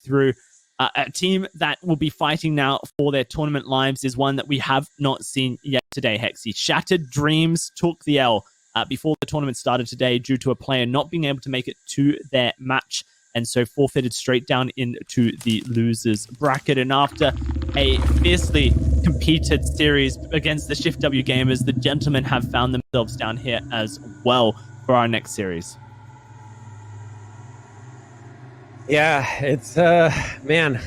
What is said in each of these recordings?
through. A team that will be fighting now for their tournament lives is one that we have not seen yet today, Hexy. Shattered Dreams took the L before the tournament started today due to a player not being able to make it to their match, and so forfeited straight down into the losers bracket. And after a fiercely competed series against the Shift W gamers, the gentlemen have found themselves down here as well for our next series. Yeah, it's man,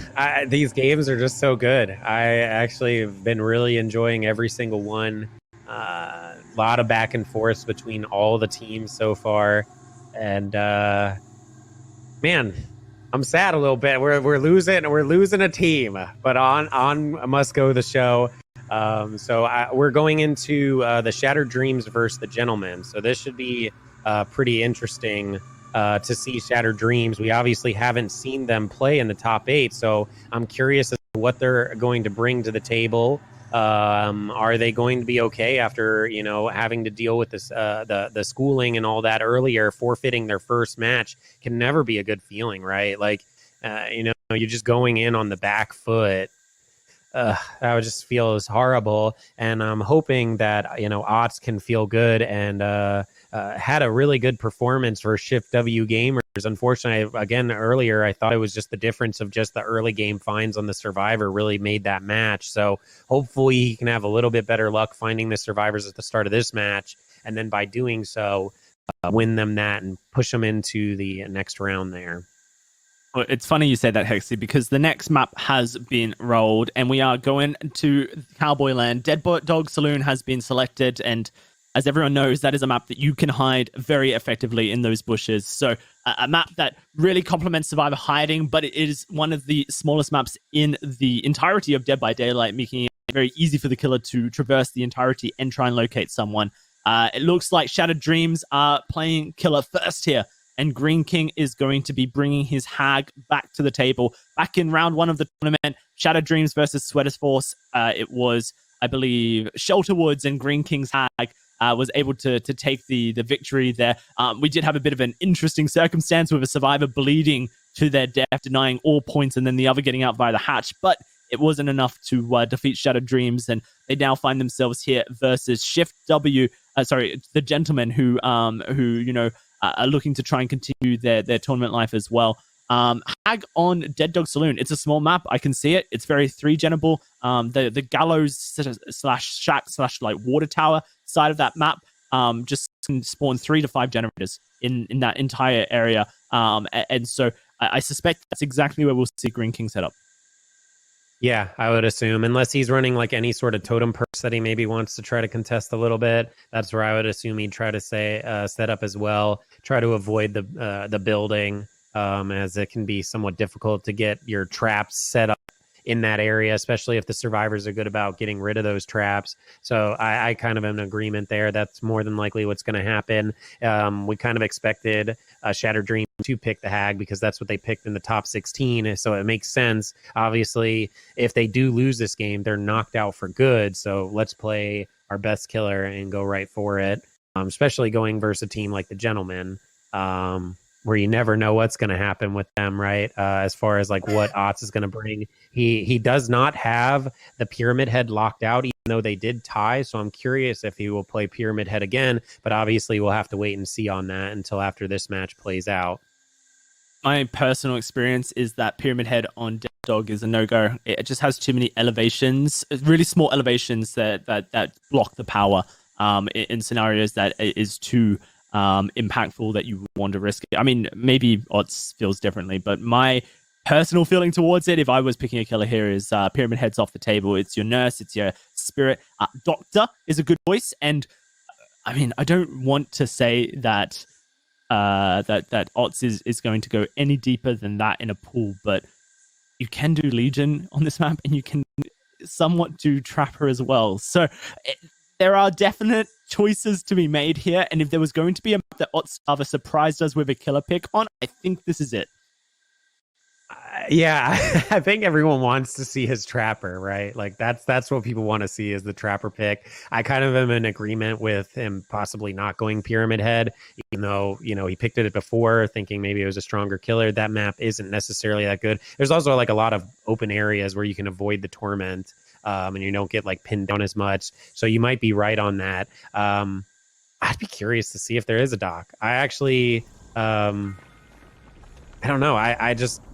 these games are just so good. I actually have been really enjoying every single one. A lot of back and forth between all the teams so far, and man, I'm sad a little bit. We're losing a team, but on must go the show. So we're going into the Shattered Dreams versus the Gentlemen. So this should be pretty interesting. To see Shattered Dreams. We obviously haven't seen them play in the top 8, so I'm curious as to what they're going to bring to the table. Are they going to be okay after, you know, having to deal with this the schooling and all that earlier? Forfeiting their first match can never be a good feeling, right? Like, you know, you're just going in on the back foot. That would just feel as horrible. And I'm hoping that, you know, Otts can feel good and had a really good performance for Shift W gamers. Unfortunately, again, earlier, I thought it was just the difference of just the early game finds on the Survivor really made that match. So hopefully he can have a little bit better luck finding the Survivors at the start of this match. And then by doing so, win them that and push them into the next round there. Well, it's funny you say that, Hexy, because the next map has been rolled and we are going to Cowboy Land. Dead Dog Saloon has been selected, and as everyone knows, that is a map that you can hide very effectively in those bushes. So a map that really complements Survivor hiding, but it is one of the smallest maps in the entirety of Dead by Daylight, making it very easy for the killer to traverse the entirety and try and locate someone. It looks like Shattered Dreams are playing killer first here, and Green King is going to be bringing his hag back to the table. Back in round 1 of the tournament, Shattered Dreams versus Sweater's Force, it was, I believe, Shelter Woods and Green King's hag was able to take the victory there. We did have a bit of an interesting circumstance with a survivor bleeding to their death, denying all points, and then the other getting out via the hatch, but it wasn't enough to defeat Shattered Dreams, and they now find themselves here versus Shift W, the Gentlemen, who you know, are looking to try and continue their tournament life as well. Hag on Dead Dog Saloon. It's a small map. I can see it. It's very 3-genable. The gallows slash shack slash like water tower side of that map just can spawn 3 to 5 generators in that entire area. And so I suspect that's exactly where we'll see Green King set up. Yeah, I would assume, unless he's running like any sort of totem perks that he maybe wants to try to contest a little bit. That's where I would assume he'd try to set up as well. Try to avoid the building, as it can be somewhat difficult to get your traps set up in that area, especially if the survivors are good about getting rid of those traps. So I kind of am in agreement there. That's more than likely what's going to happen. We kind of expected Shattered Dream to pick the hag because that's what they picked in the top 16. So it makes sense. Obviously, if they do lose this game, they're knocked out for good. So let's play our best killer and go right for it, especially going versus a team like the Gentlemen. Where you never know what's going to happen with them, right? As far as like what Otts is going to bring. He does not have the Pyramid Head locked out, even though they did tie. So I'm curious if he will play Pyramid Head again. But obviously we'll have to wait and see on that until after this match plays out. My personal experience is that Pyramid Head on Dead Dog is a no-go. It just has too many elevations, really small elevations that block the power in scenarios that is too impactful that you want to risk it. I mean, maybe Otts feels differently, but my personal feeling towards it, if I was picking a killer here, is Pyramid Head's off the table. It's your nurse, it's your spirit. Doctor is a good choice, and I mean, I don't want to say that that Otts is going to go any deeper than that in a pool, but you can do Legion on this map, and you can somewhat do Trapper as well. So there are definite choices to be made here, and if there was going to be a map that Otts surprised us with a killer pick on, I think this is it. Yeah, I think everyone wants to see his trapper, right? Like that's what people want to see is the trapper pick. I kind of am in agreement with him possibly not going pyramid head, even though he picked it before, thinking maybe it was a stronger killer. That map isn't necessarily that good. There's also like a lot of open areas where you can avoid the torment, and you don't get like pinned down as much. So you might be right on that. I'd be curious to see if there is a doc. I actually. I don't know.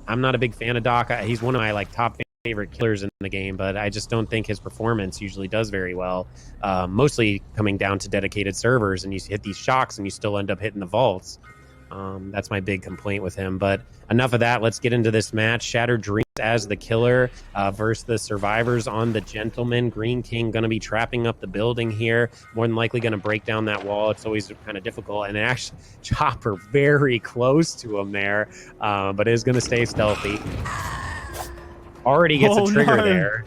I'm not a big fan of Doc. He's one of my like top favorite killers in the game, but I just don't think his performance usually does very well. Mostly coming down to dedicated servers, and you hit these shocks, and you still end up hitting the vaults. That's my big complaint with him. But enough of that. Let's get into this match. Shattered Dreams as the killer versus the survivors on the Gentleman. Green King going to be trapping up the building here. More than likely going to break down that wall. It's always kind of difficult. And actually, Chopper very close to him there, but is going to stay stealthy. Already gets a trigger there.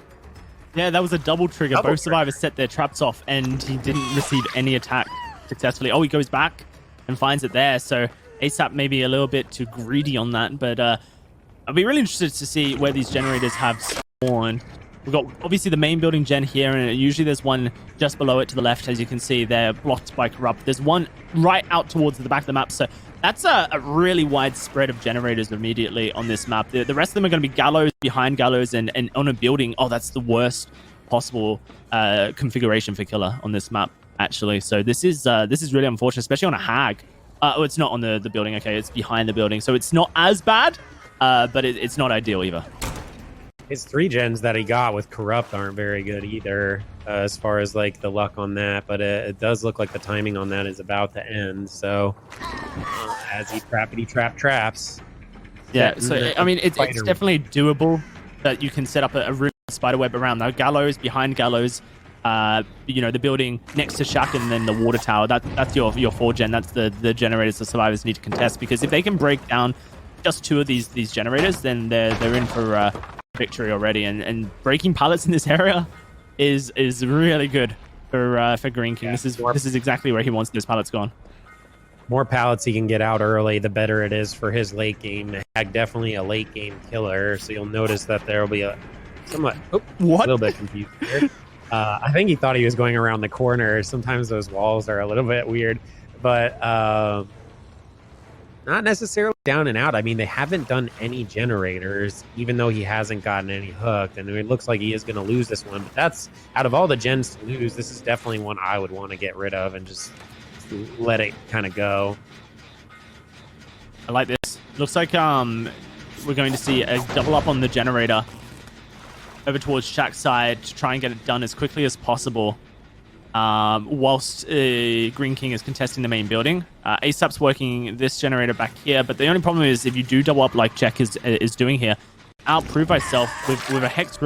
Yeah, that was a double trigger. Both survivors set their traps off, and he didn't receive any attack successfully. Oh, he goes back and finds it there. So ASAP maybe a little bit too greedy on that, but I'll be really interested to see where these generators have spawned. We've got obviously the main building gen here, and usually there's one just below it to the left. As you can see, they're blocked by Corrupt. There's one right out towards the back of the map, so that's a really wide spread of generators immediately on this map. The rest of them are going to be Gallows, behind Gallows, and on a building. Oh, that's the worst possible configuration for killer on this map, actually. So this is really unfortunate, especially on a hag. Oh, it's not on the building. Okay, it's behind the building, so it's not as bad, but it's not ideal either. His 3 gens that he got with Corrupt aren't very good either, as far as like the luck on that. But it does look like the timing on that is about to end. So as he traps. Yeah. So I mean, it's definitely doable that you can set up a room spider web around. Now Gallows, behind Gallows. The building next to Shack, and then the water tower. That's your 4 gen. That's the generators the survivors need to contest, because if they can break down just 2 of these generators, then they're in for victory already. And breaking pallets in this area is really good for Green King. Yeah, this is exactly where he wants those pallets gone. More pallets he can get out early, the better it is for his late game. Hag definitely a late game killer, so you'll notice that there will be a little bit confused here. I think he thought he was going around the corner. Sometimes those walls are a little bit weird, but not necessarily down and out. I mean, they haven't done any generators, even though he hasn't gotten any hooked. And it looks like he is going to lose this one. But that's, out of all the gens to lose, this is definitely one I would want to get rid of and just let it kind of go. I like this. Looks like we're going to see a double up on the generator over towards Shack's side to try and get it done as quickly as possible, whilst Green King is contesting the main building. ASAP's working this generator back here, but the only problem is if you do double up like Jack is doing here, I'll prove myself with a Hex.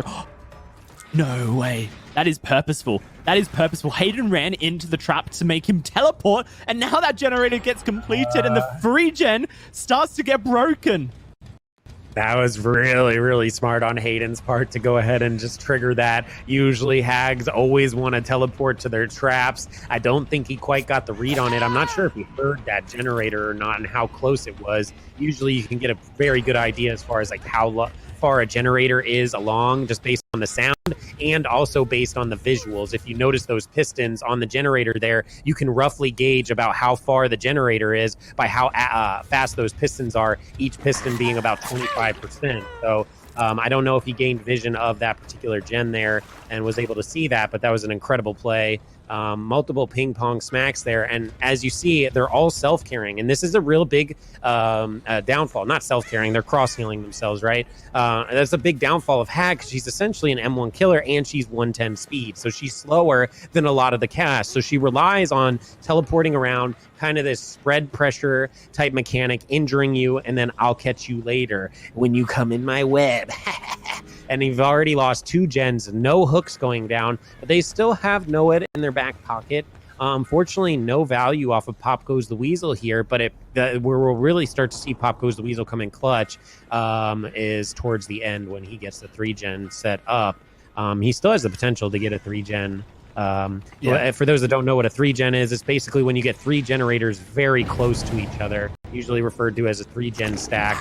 No way. That is purposeful. That is purposeful. Hayden ran into the trap to make him teleport, and now that generator gets completed and the free gen starts to get broken. That was really, really smart on Hayden's part to go ahead and just trigger that. Usually hags always want to teleport to their traps. I don't think he quite got the read on it. I'm not sure if he heard that generator or not and how close it was. Usually you can get a very good idea as far as like how far a generator is along just based on the sound and also based on the visuals. If you notice those pistons on the generator there, you can roughly gauge about how far the generator is by how fast those pistons are, each piston being about 25%. So I don't know if he gained vision of that particular gen there and was able to see that, but that was an incredible play. Multiple ping pong smacks there, and as you see, they're all self-carrying, and this is a real big downfall. Not self-carrying, they're cross-healing themselves, right? That's a big downfall of Hag, because she's essentially an M1 killer, and she's 110 speed, so she's slower than a lot of the cast, so she relies on teleporting around, kind of this spread pressure type mechanic, injuring you, and then I'll catch you later when you come in my web. And you've already lost 2 gens, no hooks going down, but they still have Noed in their back pocket. Fortunately, no value off of Pop Goes the Weasel here, but where we'll really start to see Pop Goes the Weasel come in clutch is towards the end when he gets the 3-gen set up. He still has the potential to get a 3-gen. For those that don't know what a 3-gen is, it's basically when you get 3 generators very close to each other, usually referred to as a 3-gen stack.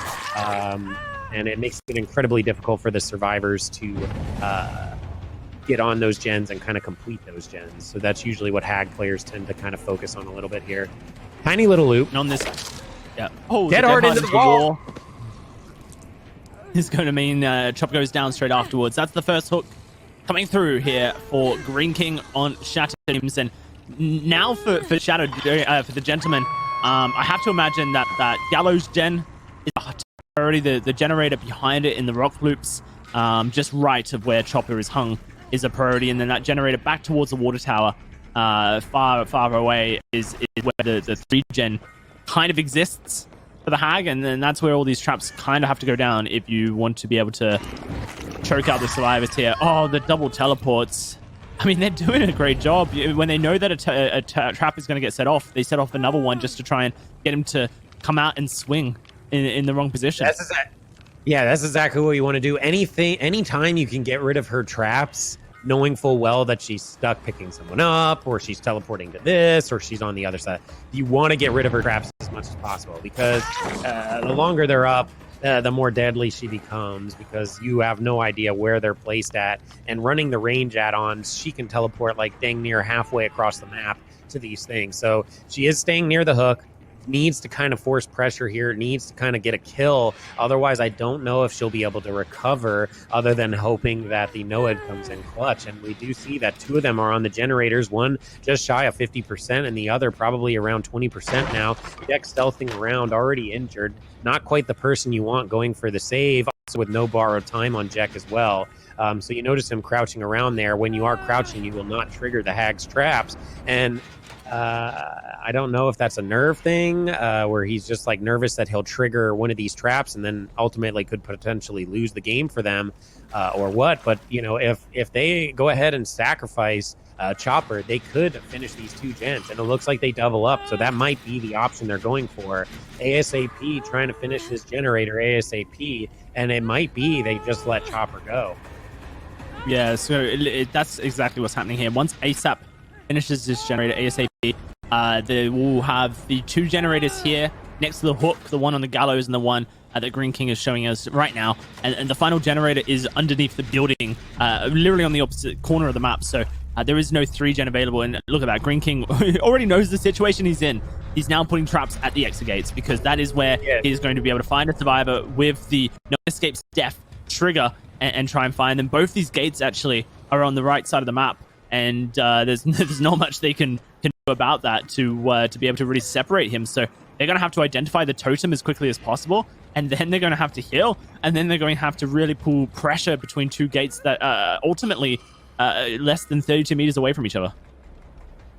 and it makes it incredibly difficult for the survivors to get on those gens and kind of complete those gens. So that's usually what Hag players tend to kind of focus on a little bit here. Tiny little loop. And on this, yeah. Oh, dead hard into the wall. Is going to mean Chop goes down straight afterwards. That's the first hook coming through here for Green King on Shatter teams. And now for Shadow, for the gentleman, I have to imagine that Gallows gen is already the generator behind it in the rock loops, just right of where Chopper is hung, is a priority. And then that generator back towards the water tower, far away, is where the 3 gen kind of exists for the Hag, and then that's where all these traps kind of have to go down if you want to be able to choke out the survivors here. Oh, the double teleports. I mean, they're doing a great job. When they know that a trap is going to get set off, they set off another one just to try and get him to come out and swing in the wrong position. That's exactly what you want to do. Anytime you can get rid of her traps, knowing full well that she's stuck picking someone up, or she's teleporting to this, or she's on the other side, you want to get rid of her traps as much as possible, because the longer they're up, the more deadly she becomes, because you have no idea where they're placed at. And running the range add-ons, she can teleport like dang near halfway across the map to these things. So she is staying near the hook, needs to kind of force pressure here, needs to kind of get a kill. Otherwise, I don't know if she'll be able to recover, other than hoping that the Noed comes in clutch. And we do see that 2 of them are on the generators, one just shy of 50% and the other probably around 20% now. Jack stealthing around, already injured, not quite the person you want going for the save, also with no borrowed time on Jack as well. So you notice him crouching around there. When you are crouching, you will not trigger the Hag's traps. And I don't know if that's a nerve thing, where he's just like nervous that he'll trigger one of these traps and then ultimately could potentially lose the game for them, or what. But you know, if they go ahead and sacrifice Chopper, they could finish these 2 gens, and it looks like they double up. So that might be the option they're going for, ASAP, trying to finish this generator ASAP, and it might be they just let Chopper go. Yeah, so that's exactly what's happening here. Once ASAP finishes this generator ASAP, they will have the 2 generators here next to the hook, the one on the gallows and the one that Green King is showing us right now. And the final generator is underneath the building, literally on the opposite corner of the map. So there is no 3 gen available. And look at that, Green King already knows the situation he's in. He's now putting traps at the exit gates, because that is where he's going to be able to find a survivor with the No Escapes Death trigger and try and find them. Both these gates actually are on the right side of the map, and there's not much they can do about that to be able to really separate him. So they're going to have to identify the totem as quickly as possible, and then they're going to have to heal, and then they're going to have to really pull pressure between 2 gates that are ultimately less than 32 meters away from each other.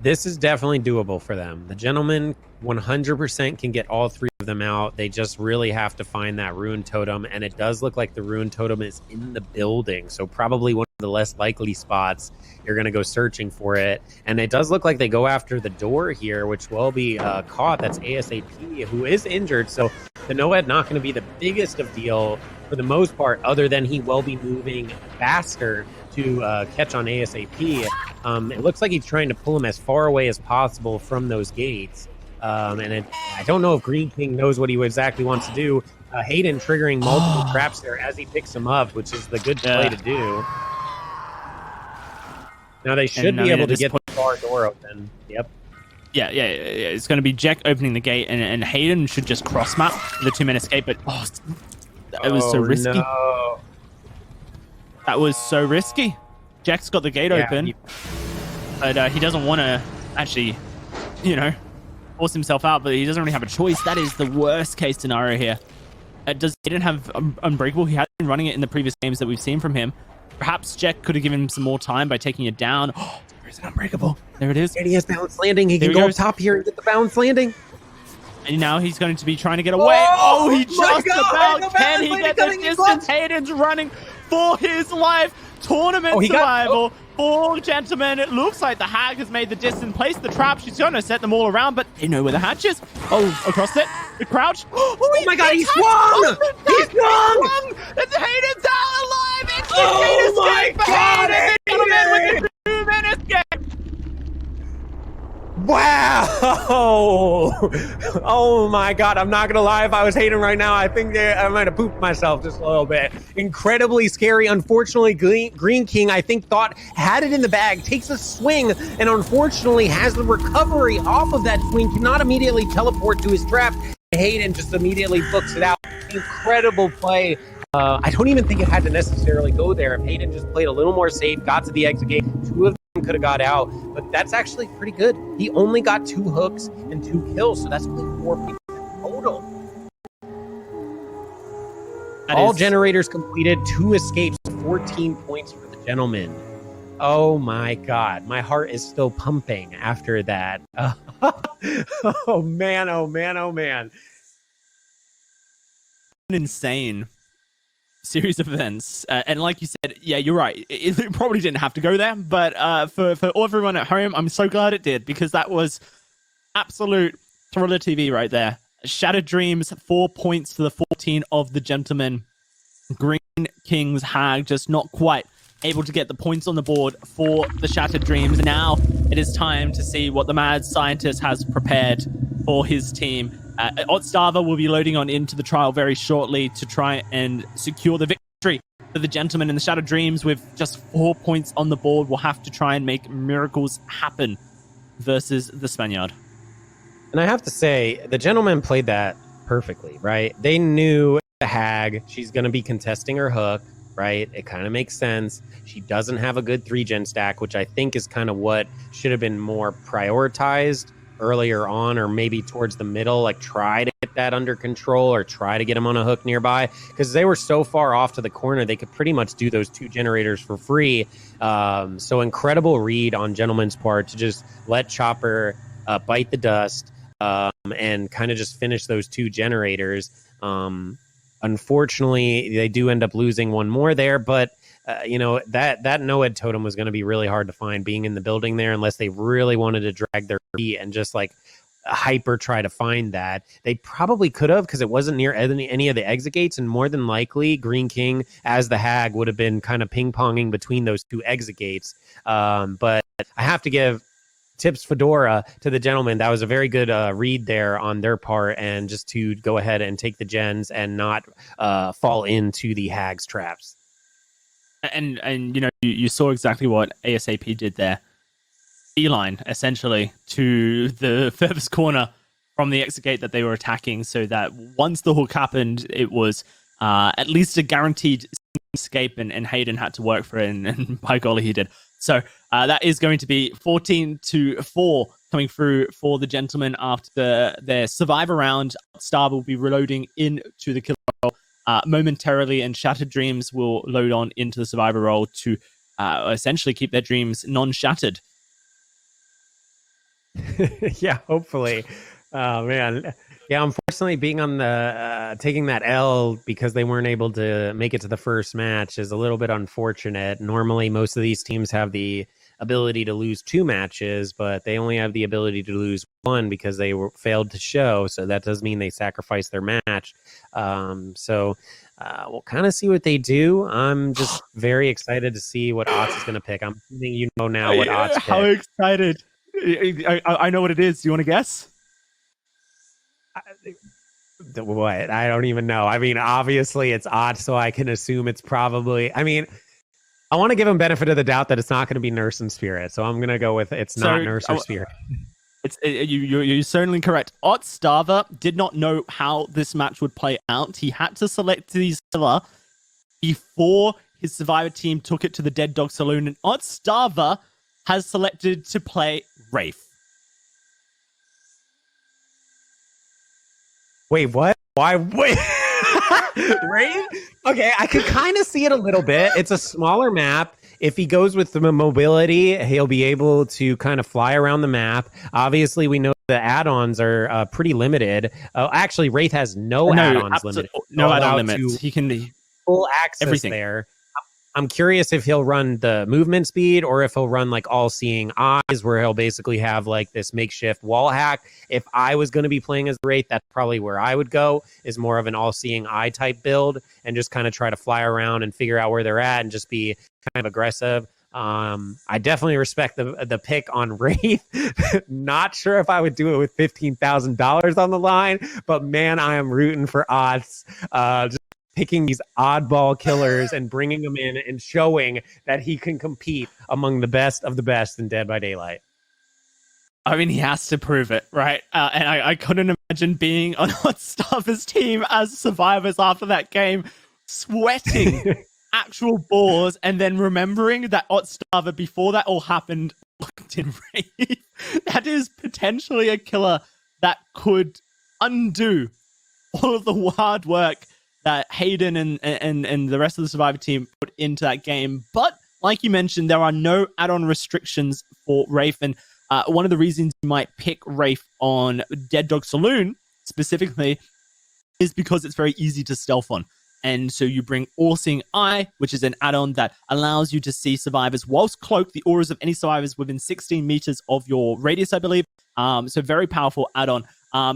This is definitely doable for them. The gentleman 100% can get all 3 of them out. They just really have to find that ruined totem, and it does look like the ruined totem is in the building, so probably one of the less likely spots you're going to go searching for it. And it does look like they go after the door here, which will be caught. That's ASAP, who is injured, so the Noed not going to be the biggest of deal for the most part, other than he will be moving faster to catch on ASAP. It looks like he's trying to pull him as far away as possible from those gates. I don't know if Green King knows what he exactly wants to do. Hayden triggering multiple traps there as he picks him up, which is the good play to do. Now they should be able to get the bar door open. Yep. Yeah. It's going to be Jack opening the gate, and Hayden should just cross map the 2-man escape. But that was so risky. No. That was so risky. Jack's got the gate open, but he doesn't want to actually, force himself out. But he doesn't really have a choice. That is the worst case scenario here. He didn't have Unbreakable. He had been running it in the previous games that we've seen from him. Perhaps Jack could have given him some more time by taking it down. Oh, there's an Unbreakable. There it is. And he has bounce landing. He can go up top here and get the bounce landing. And now he's going to be trying to get away. He just about can he get the distance? Hayden's running for his life. Tournament survival for gentlemen. It looks like the Hag has made the distance, placed the trap. She's going to set them all around, but they know where the hatch is. Across it. The crouch. Oh my God, he swung! He swung! And Hayden's out alive. It's oh my God, Hayden! With the 2-man escape. Wow! Oh my God! I'm not gonna lie. If I was hating right now, I think I might have pooped myself just a little bit. Incredibly scary. Unfortunately, Green King, I think, thought had it in the bag. Takes a swing, and unfortunately has the recovery off of that swing. Cannot immediately teleport to his trap. Hayden just immediately books it out. Incredible play. I don't even think it had to necessarily go there. If Hayden just played a little more safe, got to the exit gate, two of them could have got out, but that's actually pretty good. He only got 2 hooks and 2 kills, so that's only 4 people total. All generators completed, 2 escapes, 14 points for the gentleman. Oh my God, my heart is still pumping after that. Oh man, oh man, oh man. An insane series of events, and like you said, yeah, you're right, it probably didn't have to go there, but for everyone at home, I'm so glad it did, because that was absolute thriller TV right there. Shattered Dreams, 4 points to the 14 of the gentleman. Green King's Hag just not quite able to get the points on the board for the Shattered Dreams. Now it is time to see what the mad scientist has prepared for his team. XxShinobazuxX will be loading on into the trial very shortly to try and secure the victory for the gentleman. In the Shattered Dreams, with just 4 points on the board, will have to try and make miracles happen versus the Spaniard. And I have to say, the gentleman played that perfectly, right? They knew the Hag, she's going to be contesting her hook, right? It kind of makes sense. She doesn't have a good 3-gen stack, which I think is kind of what should have been more prioritized earlier on, or maybe towards the middle, like try to get that under control or try to get him on a hook nearby, because they were so far off to the corner, they could pretty much do those 2 generators for free. So incredible read on Gentleman's part to just let Chopper bite the dust and kind of just finish those 2 generators. Unfortunately, they do end up losing one more there, but you know, that Noed totem was going to be really hard to find being in the building there, unless they really wanted to drag their feet and just like hyper try to find that. They probably could have, because it wasn't near any of the exit gates, and more than likely Green King as the Hag would have been kind of ping-ponging between those 2 exit gates. But I have to give tips Fedora to the gentleman. That was a very good read there on their part, and just to go ahead and take the gens and not fall into the Hag's traps. And you know, you saw exactly what ASAP did there. Beeline, essentially, to the furthest corner from the exit gate that they were attacking, so that once the hook happened, it was at least a guaranteed escape, and Hayden had to work for it, and by golly, he did. So that is going to be 14-4 coming through for the gentleman after their survivor round. Star will be reloading into the killer role momentarily, and Shattered Dreams will load on into the survivor role to essentially keep their dreams non-shattered. Yeah, hopefully. Oh man, yeah. Unfortunately, being on the taking that L because they weren't able to make it to the first match is a little bit unfortunate. Normally, most of these teams have the ability to lose 2 matches, but they only have the ability to lose 1 because they failed to show. So that does mean they sacrificed their match. So we'll kind of see what they do. I'm just very excited to see what Otz is going to pick. I'm assuming you know now what Otz picked. How excited! I know what it is. Do you want to guess? What? I don't even know. I mean, obviously it's Otz, so I can assume it's probably. I mean, I want to give him benefit of the doubt that it's not going to be Nurse and Spirit, so I'm going to go with it's not Nurse or Spirit. You're certainly correct. XxShinobazuxX did not know how this match would play out. He had to select the killer before his survivor team took it to the Dead Dog Saloon, and XxShinobazuxX has selected to play Wraith. Wait, what? Why? Wait. Wraith? Okay, I could kind of see it a little bit. It's a smaller map. If he goes with the mobility, he'll be able to kind of fly around the map. Obviously, we know the add-ons are pretty limited. Actually, Wraith has no add-ons limited. No add-on limits. He can be full access everything there. I'm curious if he'll run the movement speed or if he'll run like all-seeing eyes, where he'll basically have like this makeshift wall hack. If I was going to be playing as Wraith, that's probably where I would go, is more of an all-seeing eye type build and just kind of try to fly around and figure out where they're at and just be kind of aggressive. I definitely respect the pick on Wraith. Not sure if I would do it with $15,000 on the line, but man, I am rooting for Odds. Just picking these oddball killers and bringing them in and showing that he can compete among the best of the best in Dead by Daylight. I mean, he has to prove it, right? And I couldn't imagine being on Starver's team as survivors after that game, sweating actual balls, and then remembering that Starver, before that all happened, looked in Wraith. That is potentially a killer that could undo all of the hard work that Hayden and the rest of the Survivor team put into that game. But like you mentioned, there are no add-on restrictions for Wraith, and one of the reasons you might pick Wraith on Dead Dog Saloon specifically is because it's very easy to stealth on. And so you bring All-Seeing Eye, which is an add-on that allows you to see survivors whilst cloak the auras of any survivors within 16 meters of your radius, I believe. So very powerful add-on.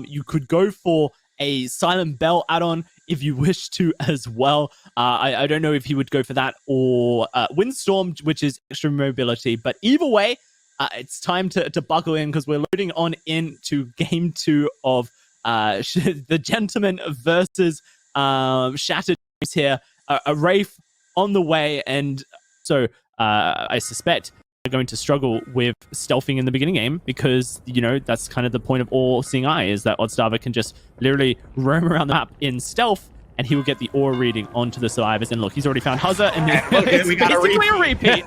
You could go for a Silent Bell add-on if you wish to as well. I don't know if he would go for that or Windstorm, which is extra mobility. But either way, it's time to buckle in because we're loading on into game 2 of the Gentleman versus Shattered here. A Wraith on the way, and so I suspect they're going to struggle with stealthing in the beginning game because, you know, that's kind of the point of All-Seeing Eye, is that Oddstarver can just literally roam around the map in stealth and he will get the aura reading onto the survivors. And look, he's already found Huzza, and it's we got basically a repeat.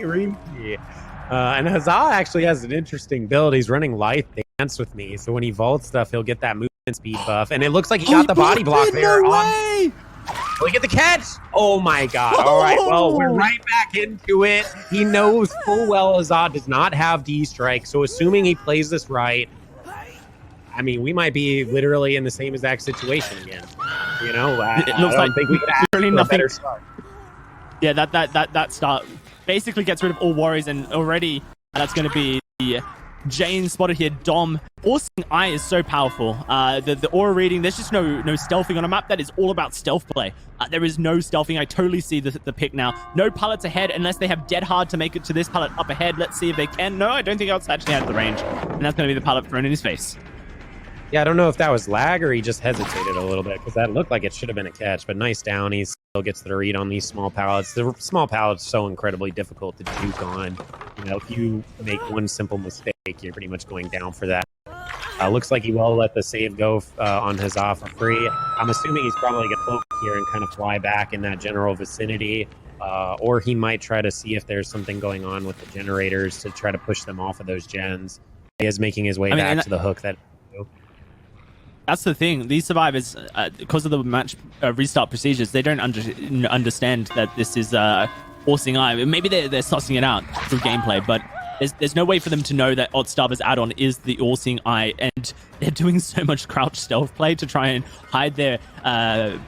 repeat. And Huzzah actually has an interesting build. He's running Lithe Dance with me, so when he vaults stuff, he'll get that movement speed buff. And it looks like he got the body block there. No way! Look at the catch! Oh my god! All right, well, we're right back into it. He knows full well Huzzah does not have D strike, so assuming he plays this right, I mean, we might be literally in the same exact situation again. You know, it looks like think we could ask for a better start. Yeah, that start basically gets rid of all worries, and already that's going to be the Jane spotted here. Dom. All-Seeing Eye is so powerful. The aura reading, there's just no stealthing on a map that is all about stealth play. There is no stealthing. I totally see the pick now. No pallets ahead unless they have dead hard to make it to this pallet up ahead. Let's see if they can. No, I don't think Outs actually has the range. And that's going to be the pallet thrown in his face. Yeah, I don't know if that was lag or he just hesitated a little bit because that looked like it should have been a catch, but nice down. He still gets the read on these small pallets. The small pallets so incredibly difficult to juke on. You know, if you make one simple mistake, you're pretty much going down for that. Looks like he will let the save go on Huzzah for free. I'm assuming he's probably going to float here and kind of fly back in that general vicinity. Or he might try to see if there's something going on with the generators to try to push them off of those gens. He is making his way back to the hook that... That's the thing. These survivors, because of the match restart procedures, they don't understand that this is All-Seeing Eye. Maybe they're sussing it out through gameplay, but there's no way for them to know that Oddstarver's add-on is the All-Seeing Eye, and they're doing so much crouch stealth play to try and hide their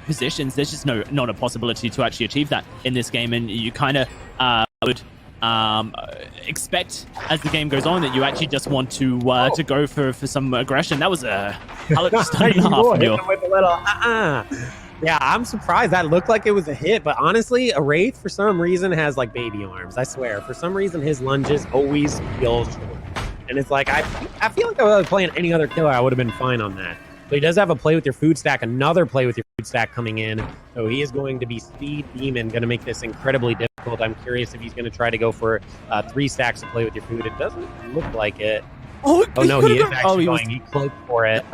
positions. There's just not a possibility to actually achieve that in this game, and you kind of would expect as the game goes on that you actually just want to go for some aggression. That was a pallet just and a half from you. With a little, Yeah, I'm surprised. That looked like it was a hit, but honestly, a Wraith for some reason has like baby arms. I swear, for some reason his lunges always feel short, and it's like I feel like if I was playing any other killer, I would have been fine on that. So he does have a play with your food stack, another play with your food stack coming in. So he is going to be Speed Demon, going to make this incredibly difficult. I'm curious if he's going to try to go for 3 stacks of play with your food. It doesn't look like it. Oh no, he is actually going. He cloaked for it.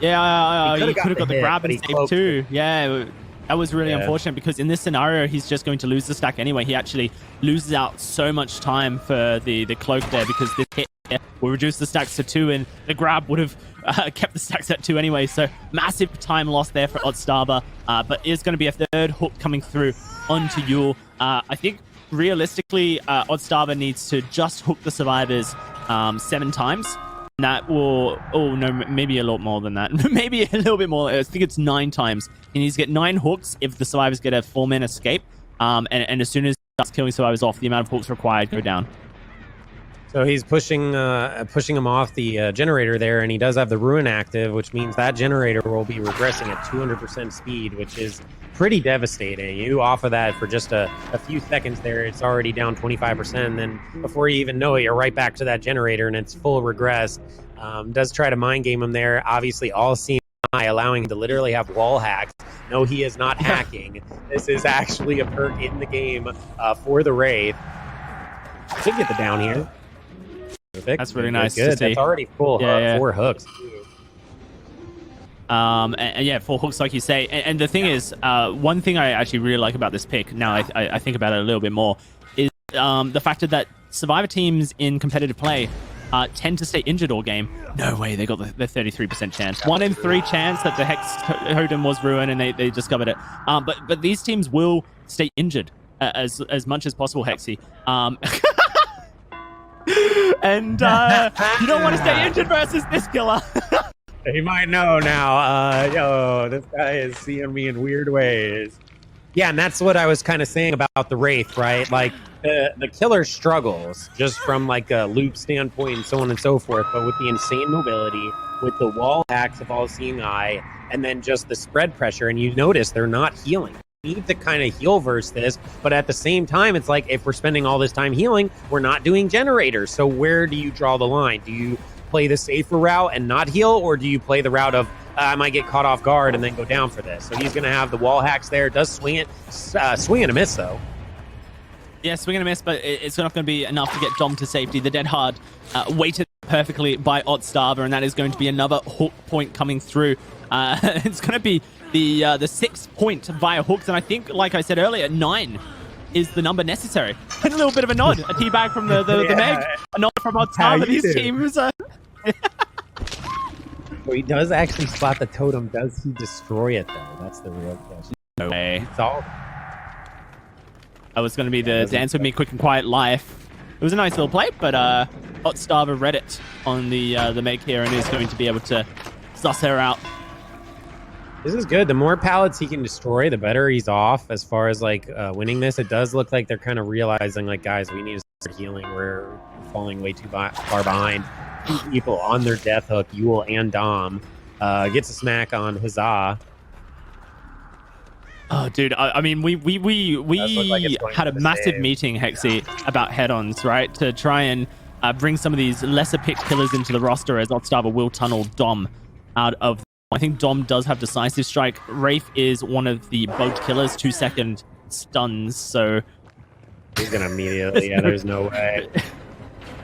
Yeah, he could have got the grab and save too. It. Yeah, that was really unfortunate because in this scenario, he's just going to lose the stack anyway. He actually loses out so much time for the cloak there because this hit will reduce the stacks to 2, and the grab would have kept the stacks at 2 anyway. So massive time lost there for Oddstarver, but is going to be a third hook coming through onto Yule. I think realistically, Oddstarver needs to just hook the survivors 7 times. That will, maybe a lot more than that. Maybe a little bit more. I think it's 9 times. He needs to get 9 hooks if the survivors get a 4-man escape. And as soon as he starts killing survivors off, the amount of hooks required go down. So he's pushing him off the generator there, and he does have the Ruin active, which means that generator will be regressing at 200% speed, which is pretty devastating. You off of that for just a few seconds there, it's already down 25%. And then before you even know it, you're right back to that generator and it's full regress. Does try to mind game him there. Obviously, all seeing allowing him to literally have wall hacks. No, he is not hacking. This is actually a perk in the game for the Wraith. Should get the down here. Perfect. That's really nice. Good. That's already full hook, 4 hooks. And yeah, 4 hooks, like you say. And the thing is, one thing I actually really like about this pick, now I think about it a little bit more, is the fact that Survivor teams in competitive play tend to stay injured all game. No way, they got the 33% chance. 1 in 3 chance that the Hex totem was ruined and they discovered it. But these teams will stay injured as much as possible, Hexy. And you don't want to stay injured versus this killer. He might know now. Yo, this guy is seeing me in weird ways. Yeah, and that's what I was kind of saying about the Wraith, right? Like, the killer struggles just from like a loop standpoint and so on and so forth, but with the insane mobility, with the wall hacks of all-seeing eye, and then just the spread pressure, and you notice they're not healing. We need to kind of heal versus this, but at the same time, it's like if we're spending all this time healing, we're not doing generators. So where do you draw the line? Do you play the safer route and not heal, or do you play the route of I might get caught off guard and then go down for this? So he's going to have the wall hacks there. Does swing it, swing and a miss though. Yeah, swing and a miss, but it's not going to be enough to get Dom to safety. The Dead Hard weighted perfectly by XxShinobazuxX, and that is going to be another hook point coming through. It's going to be the 6th point via hooks, and I think, like I said earlier, 9 is the number necessary. And a little bit of a nod, a teabag from the Meg, a nod from XxShinobazuxX. These teams. So he does actually spot the totem. Does he destroy it though? That's the real question. No way. It's all. That was going to be the dance with me, quick and quiet life. It was a nice little play, but XxShinobazuxX read it on the Meg here and is going to be able to suss her out. This is good. The more pallets he can destroy, the better he's off as far as like winning this. It does look like they're kind of realizing like, guys, we need to start healing. We're falling way too far behind. 2 people on their death hook, Yule and Dom. Gets a smack on Huzzah. Oh, dude, I mean, we had a massive meeting, Hexy, about head-ons, right? To try and bring some of these lesser-picked killers into the roster, as XxShinobazuxX will tunnel Dom out of. I think Dom does have decisive strike. Wraith is one of the boat killers, 2-second stuns, so he's gonna immediately. Yeah, there's no way.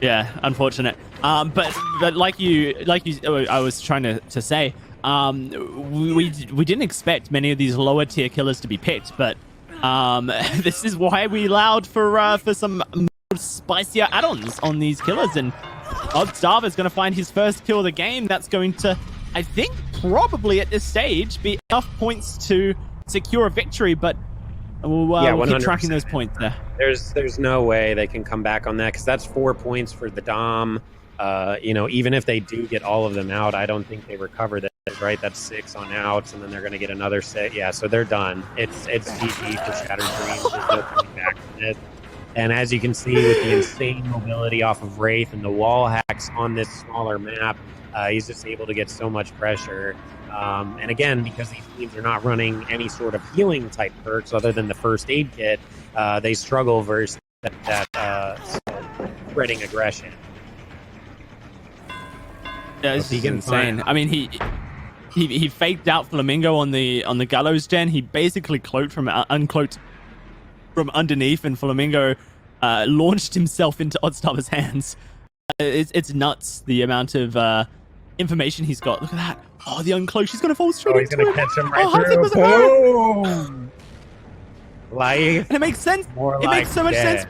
Yeah, unfortunate. But like you, I was trying to say, we didn't expect many of these lower tier killers to be picked, but this is why we allowed for some spicier add-ons on these killers, and XxShinobazuxX is going to find his first kill of the game. That's going to, I think, probably at this stage be enough points to secure a victory, but we'll keep tracking those points there. There's no way they can come back on that, because that's 4 points for the Dom. You know, even if they do get all of them out, I don't think they recover that, right? That's 6 on outs, and then they're going to get another 6. Yeah, so they're done. It's GG for Shattered Dreams. There's no coming back from it. And as you can see, with the insane mobility off of Wraith and the wall hacks on this smaller map, he's just able to get so much pressure. And again, because these teams are not running any sort of healing type perks other than the first aid kit, they struggle versus that spreading aggression. Yeah, this is insane. I mean, he faked out Flamingo on the gallows gen. He basically uncloaked from underneath, and Flamingo launched himself into XxShinobazuxX's hands. It's nuts, the amount of information he's got. Look at that. Oh, the uncloak. She's going to fall straight into him. He's going to catch him right through. Boom! And it makes sense. It makes so much sense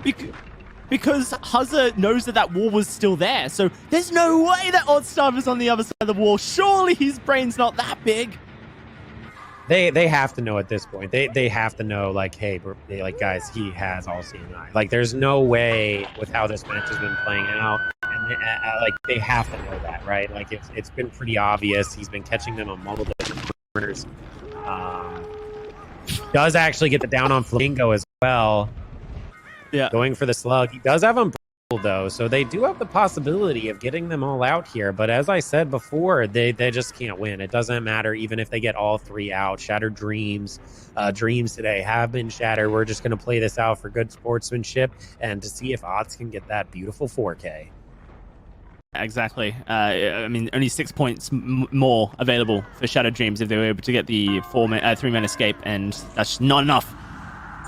because Huzza knows that wall was still there. So there's no way that XxShinobazuxX is on the other side of the wall. Surely his brain's not that big. They have to know at this point. They have to know, like, hey, like, guys, he has all-seeing eye. Like, there's no way with how this match has been playing out. And like, they have to know that, right? Like, it's been pretty obvious. He's been catching them on multiple different corners. Does actually get the down on Flamingo as well. Yeah. Going for the slug. He does have him though, so they do have the possibility of getting them all out here. But as I said before, they just can't win. It doesn't matter even if they get all three out. Shattered dreams today have been shattered. We're just going to play this out for good sportsmanship and to see if odds can get that beautiful 4K. Exactly. I mean, only 6 points more available for Shattered Dreams if they were able to get the 3-man escape, and that's not enough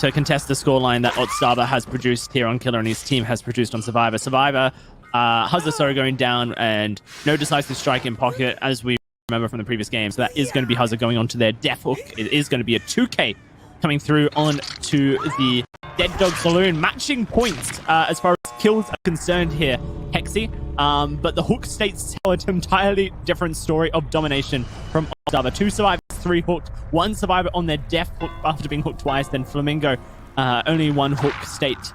to contest the scoreline that XxShinobazuxX has produced here on Killer and his team has produced on Survivor. Survivor, Huzza going down and no decisive strike in pocket, as we remember from the previous game. So that is going to be Huzza going on to their Death Hook. It is going to be a 2K coming through on to the Dead Dog Saloon, matching points as far as kills are concerned here, Hexy. But the Hook states tell an entirely different story of domination from XxShinobazuxX. 2 survivors, 3 hooked, 1 survivor on their Death Hook after being hooked twice, then Flamingo, only 1 hook state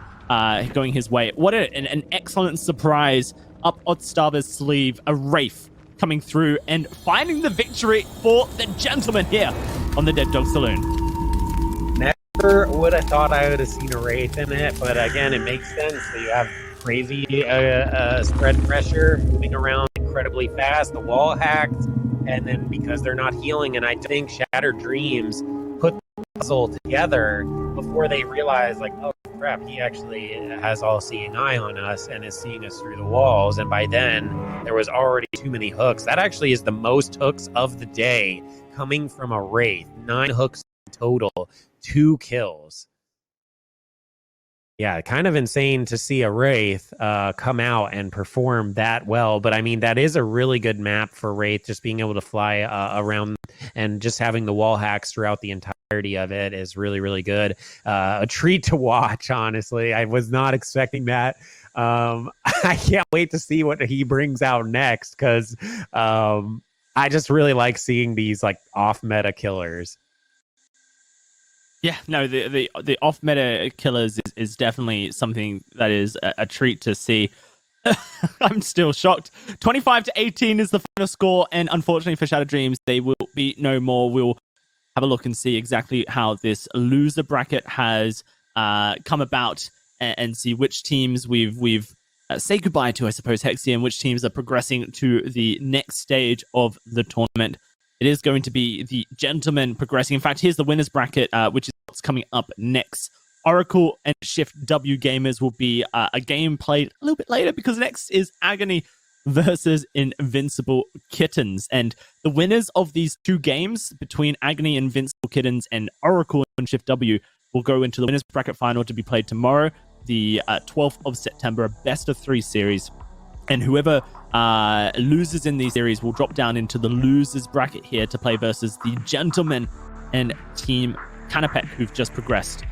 going his way. What an excellent surprise up XxShinobazuxX's sleeve, a Wraith coming through and finding the victory for the gentleman here on the Dead Dog Saloon. Never would have thought I would have seen a Wraith in it, but again, it makes sense. So you have crazy spread pressure moving around incredibly fast, the wall hacked, and then because they're not healing, and I think Shattered Dreams put the puzzle together before they realize, like, oh crap, he actually has all-seeing eye on us and is seeing us through the walls, and by then there was already too many hooks. That actually is the most hooks of the day coming from a Wraith. 9 hooks total, 2 kills. Yeah, kind of insane to see a Wraith come out and perform that well. But I mean, that is a really good map for Wraith, just being able to fly around and just having the wall hacks throughout the entirety of it is really, really good. A treat to watch, honestly. I was not expecting that. I can't wait to see what he brings out next, because I just really like seeing these like off-meta killers. Yeah, no, the off-meta killers is definitely something that is a treat to see. I'm still shocked. 25-18 is the final score, and unfortunately for Shattered Dreams, they will be no more. We'll have a look and see exactly how this loser bracket has come about, and see which teams we've say goodbye to, I suppose, Hexy, and which teams are progressing to the next stage of the tournament. It is going to be the gentlemen progressing. In fact, here's the winners bracket, which is what's coming up next. Oracle and Shift W Gamers will be a game played a little bit later, because next is Agony versus Invincible Kittens. And the winners of these 2 games between Agony, Invincible Kittens, and Oracle and Shift W will go into the winners bracket final to be played tomorrow, the 12th of September, a best-of-3 series. And whoever loses in these series will drop down into the losers bracket here to play versus the gentlemen and Team Canapet, who've just progressed